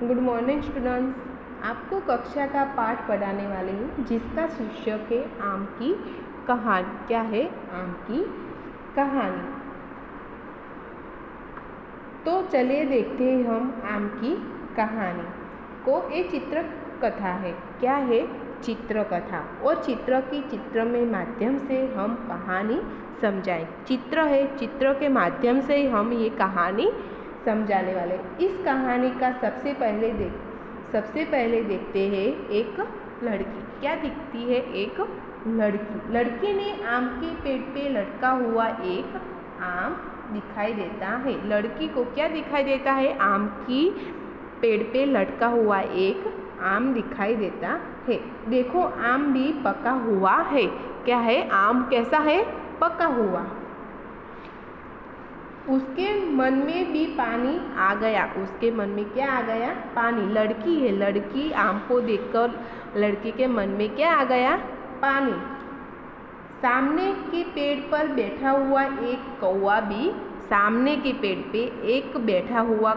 Good morning students. आपको कक्षा का पाठ पढ़ाने वाली हूँ जिसका शीर्षक है आम की कहानी। क्या है? आम की कहानी। तो चलिए देखते हैं हम आम की कहानी को। ये चित्र कथा है। क्या है? चित्र कथा। और चित्र में माध्यम से हम कहानी समझाएं। चित्र है, चित्र के माध्यम से हम ये कहानी समझाने वाले। इस कहानी का सबसे पहले देखते हैं एक लड़की। क्या दिखती है? एक लड़की ने आम के पेड़ पे लटका हुआ एक आम दिखाई देता है। लड़की को क्या दिखाई देता है? आम की पेड़ पे लटका हुआ एक आम दिखाई देता है। देखो, आम भी पका हुआ है। क्या है? आम कैसा है? पका हुआ। उसके मन में भी पानी आ गया। उसके मन में क्या आ गया? पानी। लड़की है, लड़की आम को देखकर लड़की के मन में क्या आ गया? पानी। सामने के पेड़ पर बैठा हुआ एक कौवा भी, सामने के पेड़ पे एक बैठा हुआ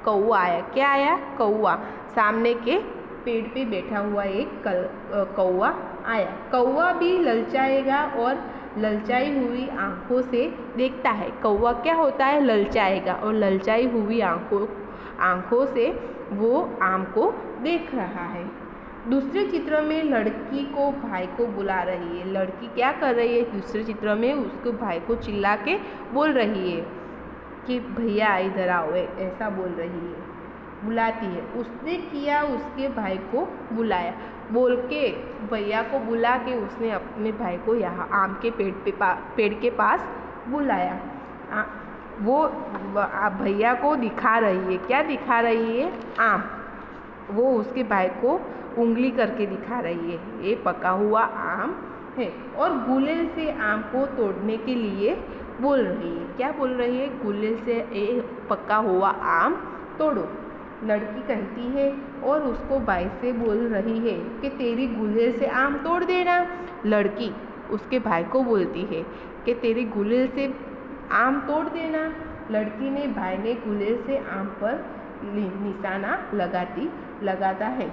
कौवा आया। क्या आया? कौवा। सामने के पेड़ पे बैठा हुआ एक कौवा आया। कौवा भी ललचाएगा और ललचाई हुई आंखों से देखता है। कौवा क्या होता है? ललचाएगा और ललचाई हुई आंखों से वो आम को देख रहा है। दूसरे चित्र में लड़की को भाई को बुला रही है। लड़की क्या कर रही है? दूसरे चित्र में उसको भाई को चिल्ला के बोल रही है कि भैया इधर आओ, ऐसा बोल रही है, बुलाती है। उसने किया, उसके भाई को बुलाया। बोल के भैया को बुला के उसने अपने भाई को यहाँ आम के पेड़ के पास बुलाया। वो भैया को दिखा रही है। क्या दिखा रही है? आम। वो उसके भाई को उंगली करके दिखा रही है, ये पका हुआ आम है। और गुलेल से आम को तोड़ने के लिए बोल रही है। क्या बोल रही है? गुलेल से ये पका हुआ आम तोड़ो। लड़की कहती है और उसको भाई से बोल रही है कि तेरी गुलेल से आम तोड़ देना। लड़की उसके भाई को बोलती है कि तेरी गुलेल से आम तोड़ देना। लड़की ने भाई ने गुलेल से आम पर निशाना लगाता है।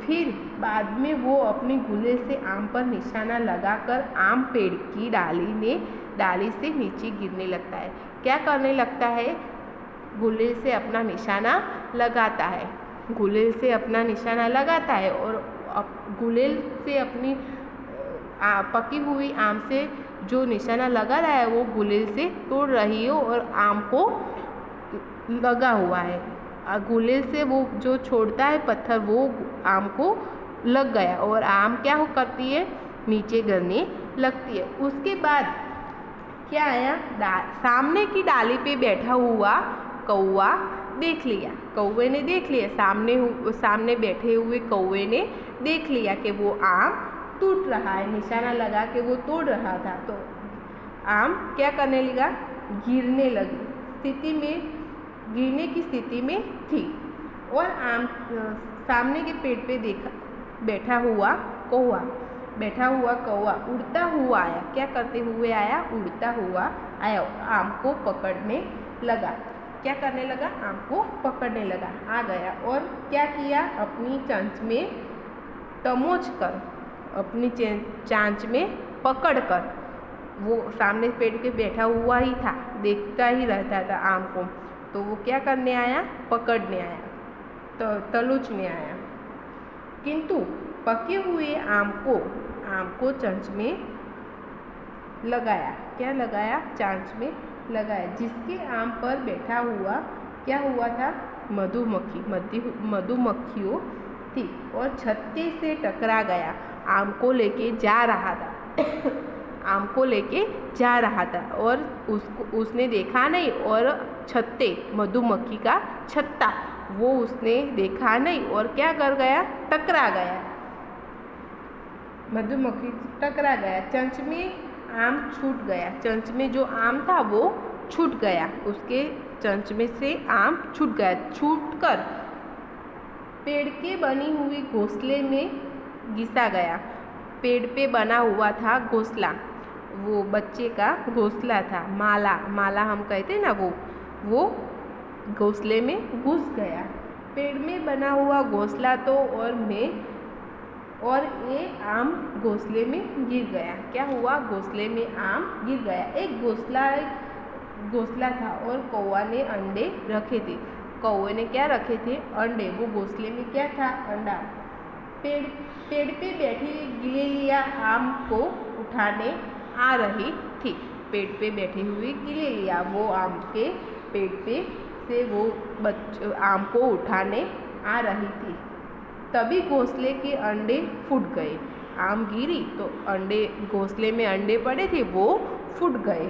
फिर बाद में वो अपनी गुलेल से आम पर निशाना लगाकर आम पेड़ की डाली से नीचे गिरने लगता है। क्या करने लगता है? गुलेल से अपना निशाना लगाता है। गुलेल से अपना निशाना लगाता है और गुलेल से अपनी पकी हुई आम से जो निशाना लगा रहा है वो गुलेल से तोड़ रही है और आम को लगा हुआ है। गुलेल से वो जो छोड़ता है पत्थर, वो आम को लग गया और आम क्या करती है? नीचे गिरने लगती है। उसके बाद क्या आया? सामने की डाली पे बैठा हुआ कौवा देख लिया। कौवे ने देख लिया, सामने बैठे हुए कौवे ने देख लिया कि वो आम टूट रहा है। निशाना लगा के वो तोड़ रहा था तो आम क्या करने लगा? गिरने की स्थिति में थी। और आम सामने के पेड़ पे बैठा हुआ कौवा उड़ता हुआ आया। क्या करते हुए आया? उड़ता हुआ आया। आम को पकड़ने लगा। क्या करने लगा? आम को पकड़ने लगा। आ गया और क्या किया? अपनी चांच में तमोच कर, अपनी चांच में पकड़ कर, वो सामने पेड़ के बैठा हुआ ही था, देखता ही रहता था आम को, तो वो क्या करने आया? पकड़ने आया, तो तलूचने आया। किंतु पके हुए आम को चांच में लगाया। क्या लगाया? चांच में लगाया। जिसके आम पर बैठा हुआ क्या हुआ था? मधुमक्खियों थी और छत्ते से टकरा गया। आम को लेके जा रहा था और उसने देखा नहीं, और मधुमक्खी का छत्ता वो उसने देखा नहीं और क्या कर गया? टकरा गया। मधुमक्खी टकरा गया। चंच में आम छूट गया। चंच में जो आम था वो छूट गया। उसके चंच में से आम छूट गया। छूटकर पेड़ के बनी हुई घोंसले में घिसा गया। पेड़ पे बना हुआ था घोंसला, वो बच्चे का घोंसला था। माला हम कहते ना, वो घोंसले में घुस गया। पेड़ में बना हुआ घोंसला तो और ये आम घोंसले में गिर गया। क्या हुआ? घोंसले में आम गिर गया। एक घोंसला था और कौवा ने अंडे रखे थे। कौवे ने क्या रखे थे? अंडे। वो घोंसले में क्या था? अंडा। पेड़ पे बैठी गिलेलिया आम को उठाने आ रही थी। पेड़ पे बैठी हुई गिलेलिया वो आम के पेड़ पे से वो आम को उठाने आ रही थी। तभी घोंसले के अंडे फूट गए। आम गिरी तो अंडे, घोंसले में अंडे पड़े थे वो फूट गए।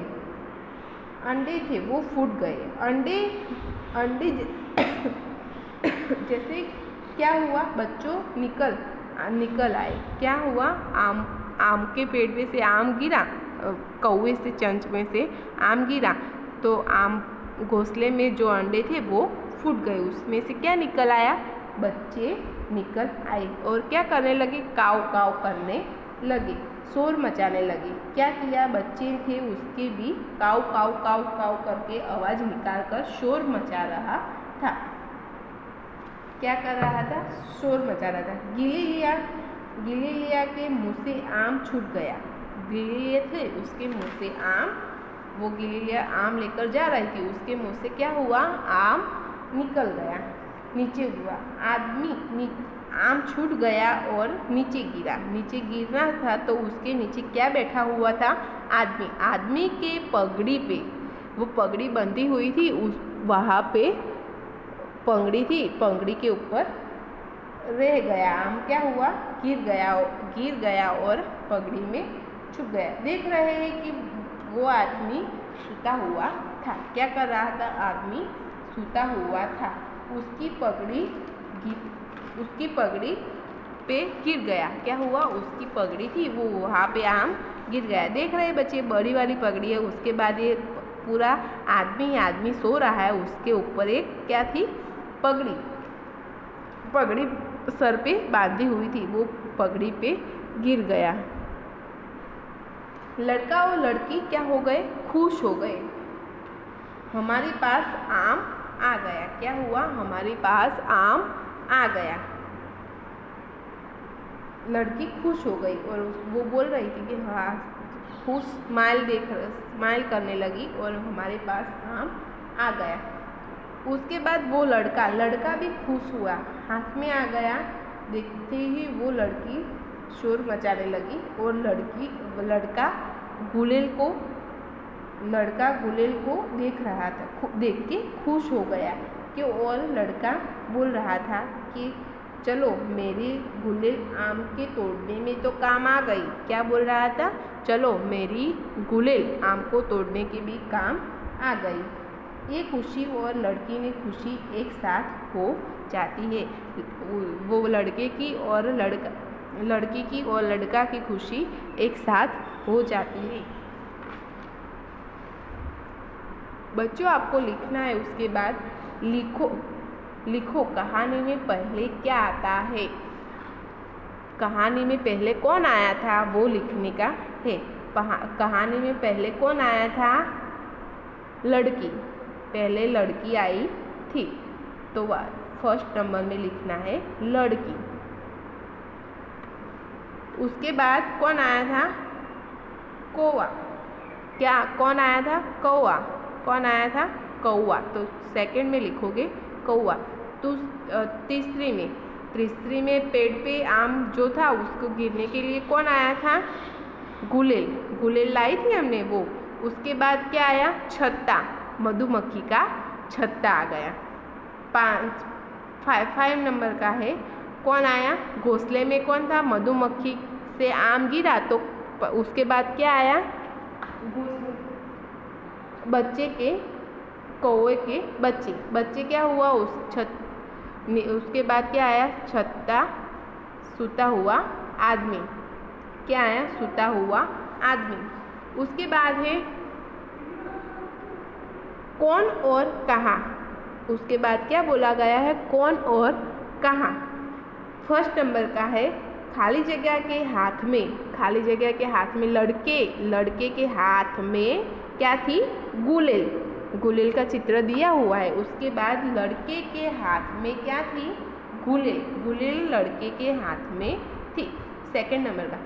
अंडे थे वो फूट गए। अंडे जैसे क्या हुआ बच्चों? निकल आए। क्या हुआ? आम के पेड़ पे से आम गिरा, कौवे से चंच में से आम गिरा तो आम घोंसले में जो अंडे थे वो फूट गए। उसमें से क्या निकल आया? बच्चे निकल आए और क्या करने लगे? काव काव करने लगे, शोर मचाने लगे। क्या किया? बच्चे थे उसके भी काव काव काव काव करके आवाज निकाल कर शोर मचा रहा था। क्या कर रहा था? शोर मचा रहा था। गिलेलिया के मुंह से आम छूट गया। गिलेलिया थे उसके मुंह से आम, वो गिलेलिया आम लेकर जा रही थी, उसके मुंह से क्या हुआ? आम निकल गया, नीचे हुआ। आम छूट गया और नीचे गिरा। नीचे गिरना था तो उसके नीचे क्या बैठा हुआ था? आदमी के पगड़ी पे, वो पगड़ी बंधी हुई थी, वहाँ पे पगड़ी थी, पगड़ी के ऊपर रह गया आम। क्या हुआ? गिर गया और पगड़ी में छुप गया। देख रहे हैं कि वो आदमी सूता हुआ था। क्या कर रहा था? आदमी सूता हुआ था। उसकी पगड़ी पे गिर गया। क्या हुआ? उसकी पगड़ी थी वो, वहाँ पे आम गिर गया। देख रहे बच्चे, बड़ी वाली पगड़ी है। उसके बाद ये पूरा आदमी सो रहा है, उसके ऊपर एक क्या थी? पगड़ी सर पे बांधी हुई थी, वो पगड़ी पे गिर गया। लड़का और लड़की क्या हो गए? खुश हो गए। हमारे पास आम आ गया। क्या हुआ? हमारे पास आम आ गया। लड़की खुश हो गई और वो बोल रही थी कि हाँ, खुश स्माइल करने लगी और हमारे पास आम आ गया। उसके बाद वो लड़का भी खुश हुआ, हाथ में आ गया। देखते ही वो लड़की शोर मचाने लगी और लड़का गुलेल को देख रहा था, देख के खुश हो गया कि, और लड़का बोल रहा था कि चलो मेरी गुलेल आम के तोड़ने में तो काम आ गई। क्या बोल रहा था? चलो मेरी गुलेल आम को तोड़ने की भी काम आ गई। ये खुशी और लड़की ने खुशी एक साथ हो जाती है। वो लड़की की और लड़का की खुशी एक साथ हो जाती है। बच्चों, आपको लिखना है, उसके बाद लिखो कहानी में पहले क्या आता है। कहानी में पहले कौन आया था वो लिखने का है। कहानी में पहले कौन आया था? लड़की। पहले लड़की आई थी तो फर्स्ट नंबर में लिखना है लड़की। उसके बाद कौन आया था? कौवा। क्या कौन आया था? कौवा। कौन आया था? कौवा। तो सेकंड में लिखोगे कौवा। तो तीसरी में पेड़ पे आम जो था उसको गिरने के लिए कौन आया था? गुलेल लाई थी हमने वो। उसके बाद क्या आया? छत्ता, मधुमक्खी का छत्ता आ गया। 5 नंबर का है, कौन आया? घोंसले में कौन था? मधुमक्खी से आम गिरा तो उसके बाद क्या आया? बच्चे के, कौवे के बच्चे क्या हुआ? उसके बाद क्या आया? छत्ता, सूता हुआ आदमी। क्या आया? सूता हुआ आदमी। उसके बाद है कौन और कहाँ। उसके बाद क्या बोला गया है? कौन और कहाँ। फर्स्ट नंबर का है खाली जगह के हाथ में लड़के के हाथ में क्या थी? गुलेल। गुलेल का चित्र दिया हुआ है। उसके बाद लड़के के हाथ में क्या थी? गुलेल। गुलेल लड़के के हाथ में थी। सेकंड नंबर का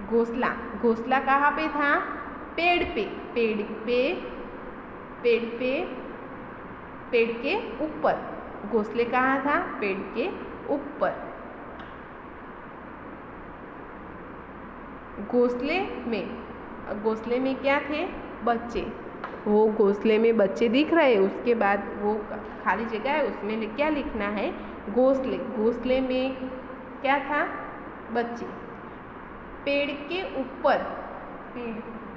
घोंसला। घोंसला कहाँ पे था? पेड़ पे। पेड़ पे, पेड़ पे, पेड़ के ऊपर। घोंसले कहाँ था? पेड़ के ऊपर। घोंसले में क्या थे? बच्चे। वो घोंसले में बच्चे दिख रहे हैं। उसके बाद वो खाली जगह है, उसमें क्या लिखना है? घोंसले। घोंसले में क्या था? बच्चे। पेड़ के ऊपर।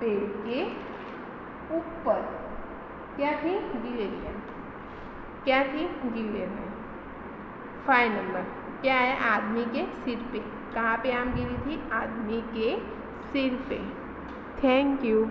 पेड़ के ऊपर क्या थी? गिलहरियाँ। क्या थी? गिलहरियाँ। 5 नंबर क्या है? आदमी के सिर पे। कहाँ पे आम गिरी थी? आदमी के सिर पे। Thank you.